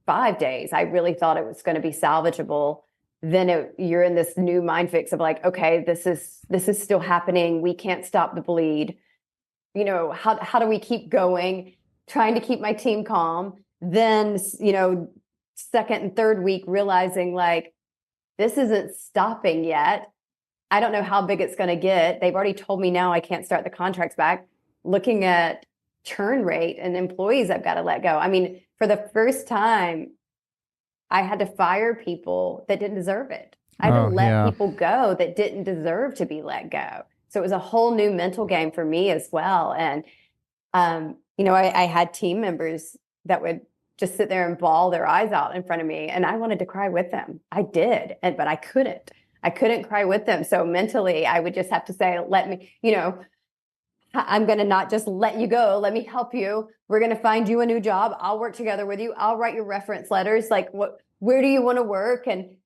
5 days, I really thought it was going to be salvageable. Then you're in this new mind fix of like, okay, this is still happening. We can't stop the bleed. How do we keep going? Trying to keep my team calm. Then, second and third week, realizing like, this isn't stopping yet. I don't know how big it's going to get. They've already told me now I can't start the contracts back. Looking at churn rate and employees I've got to let go. For the first time, I had to fire people that didn't deserve it. I had to let people go that didn't deserve to be let go. So it was a whole new mental game for me as well. And, I had team members that would just sit there and bawl their eyes out in front of me. And I wanted to cry with them. I did, but I couldn't. I couldn't cry with them. So mentally, I would just have to say, let me, I'm going to not just let you go. Let me help you. We're going to find you a new job. I'll work together with you. I'll write your reference letters. Like, where do you want to work? And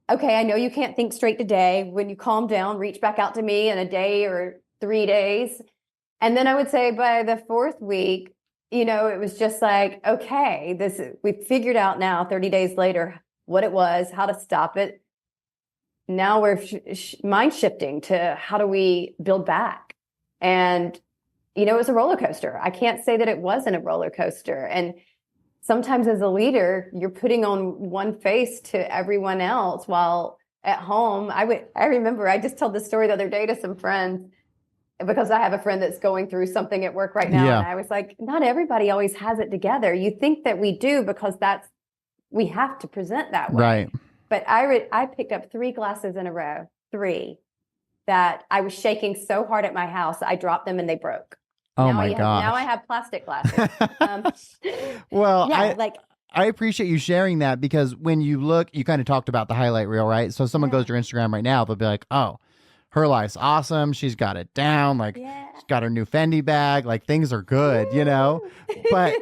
okay, I know you can't think straight today. When you calm down, reach back out to me in a day or 3 days. And then I would say by the fourth week, it was just like, okay, we figured out now 30 days later what it was, how to stop it. Now we're mind shifting to how do we build back? And, it was a roller coaster. I can't say that it wasn't a roller coaster. And sometimes as a leader, you're putting on one face to everyone else, while at home, I remember I just told this story the other day to some friends, because I have a friend that's going through something at work right now. Yeah. And I was like, not everybody always has it together. You think that we do because we have to present that way. Right. But I picked up 3 glasses in a row, 3. That I was shaking so hard at my house, I dropped them and they broke. Oh my gosh. Now I have plastic glasses. Well, yeah, I appreciate you sharing that, because when you look, you kind of talked about the highlight reel, right? So if someone goes to your Instagram right now, they'll be like, oh, her life's awesome. She's got it down. Like she's got her new Fendi bag. Like things are good, you know, but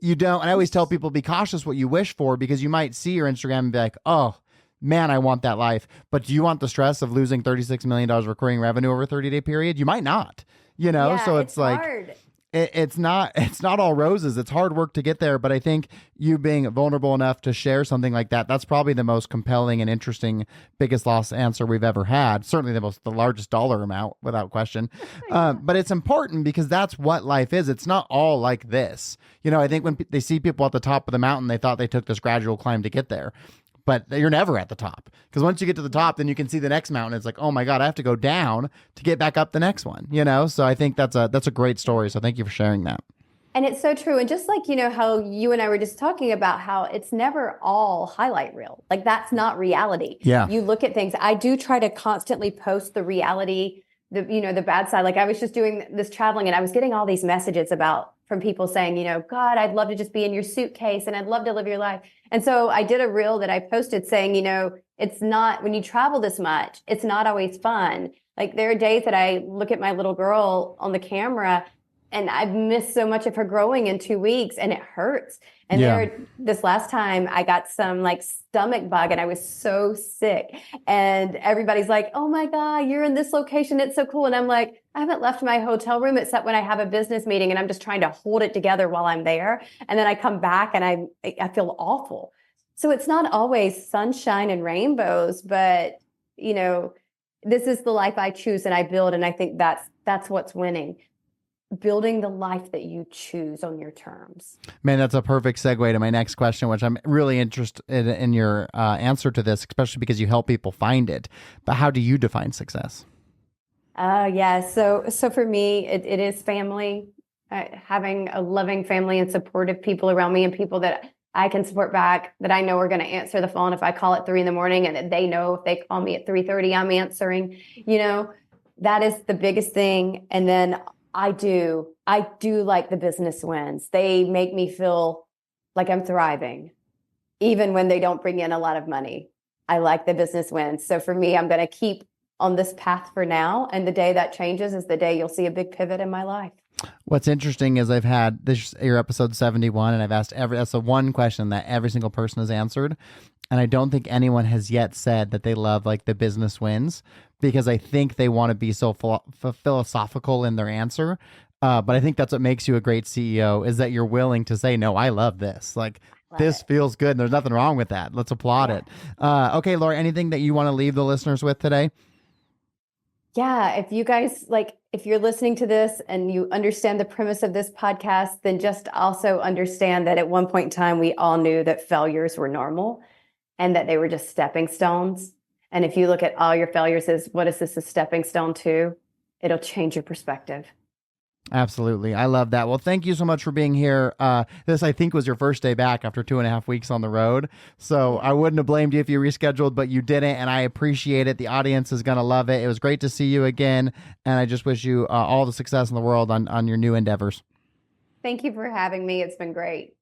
you don't. And I always tell people, be cautious what you wish for, because you might see your Instagram and be like, oh man, I want that life. But do you want the stress of losing $36 million recurring revenue over a 30-day period? You might not, you know? Yeah, so it's like, hard. It's not all roses. It's hard work to get there. But I think you being vulnerable enough to share something like that, that's probably the most compelling and interesting biggest loss answer we've ever had. Certainly the largest dollar amount without question. But it's important because that's what life is. It's not all like this. You know, I think when they see people at the top of the mountain, they thought they took this gradual climb to get there. But you're never at the top, because once you get to the top, then you can see the next mountain. It's like, oh my God, I have to go down to get back up the next one, you know? So I think that's a great story. So thank you for sharing that. And it's so true. And just like, you know, how you and I were just talking about how it's never all highlight reel. Like that's not reality. Yeah. You look at things. I do try to constantly post the reality, the bad side. Like I was just doing this traveling and I was getting all these messages from people saying, you know, God, I'd love to just be in your suitcase and I'd love to live your life. And so I did a reel that I posted saying, you know, it's not, when you travel this much, it's not always fun. Like there are days that I look at my little girl on the camera and I've missed so much of her growing in 2 weeks and it hurts. And this last time I got some like stomach bug and I was so sick and everybody's like, oh my God, you're in this location. It's so cool. And I'm like, I haven't left my hotel room except when I have a business meeting and I'm just trying to hold it together while I'm there. And then I come back and I feel awful. So it's not always sunshine and rainbows, but you know, this is the life I choose and I build. And I think that's what's winning. Building the life that you choose on your terms. Man, that's a perfect segue to my next question, which I'm really interested in your answer to this, especially because you help people find it. But how do you define success? Yeah. So for me, it is family, having a loving family and supportive people around me and people that I can support back, that I know are going to answer the phone if I call at 3 a.m. and that they know if they call me at 3:30, I'm answering. You know, that is the biggest thing. And then I do like the business wins. They make me feel like I'm thriving, even when they don't bring in a lot of money. I like the business wins. So for me, I'm going to keep on this path for now. And the day that changes is the day you'll see a big pivot in my life. What's interesting is I've had your episode 71, and I've asked that's the one question that every single person has answered. And I don't think anyone has yet said that they love like the business wins, because I think they want to be so philosophical in their answer. But I think that's what makes you a great CEO, is that you're willing to say, no, I love this. Like this feels good. And there's nothing wrong with that. Let's applaud it. Okay, Laura, anything that you want to leave the listeners with today? Yeah. If you guys if you're listening to this and you understand the premise of this podcast, then just also understand that at one point in time, we all knew that failures were normal and that they were just stepping stones. And if you look at all your failures as, what is this a stepping stone to? It'll change your perspective. Absolutely. I love that. Well, thank you so much for being here. This, I think, was your first day back after 2.5 weeks on the road. So I wouldn't have blamed you if you rescheduled, but you didn't. And I appreciate it. The audience is going to love it. It was great to see you again. And I just wish you all the success in the world on your new endeavors. Thank you for having me. It's been great.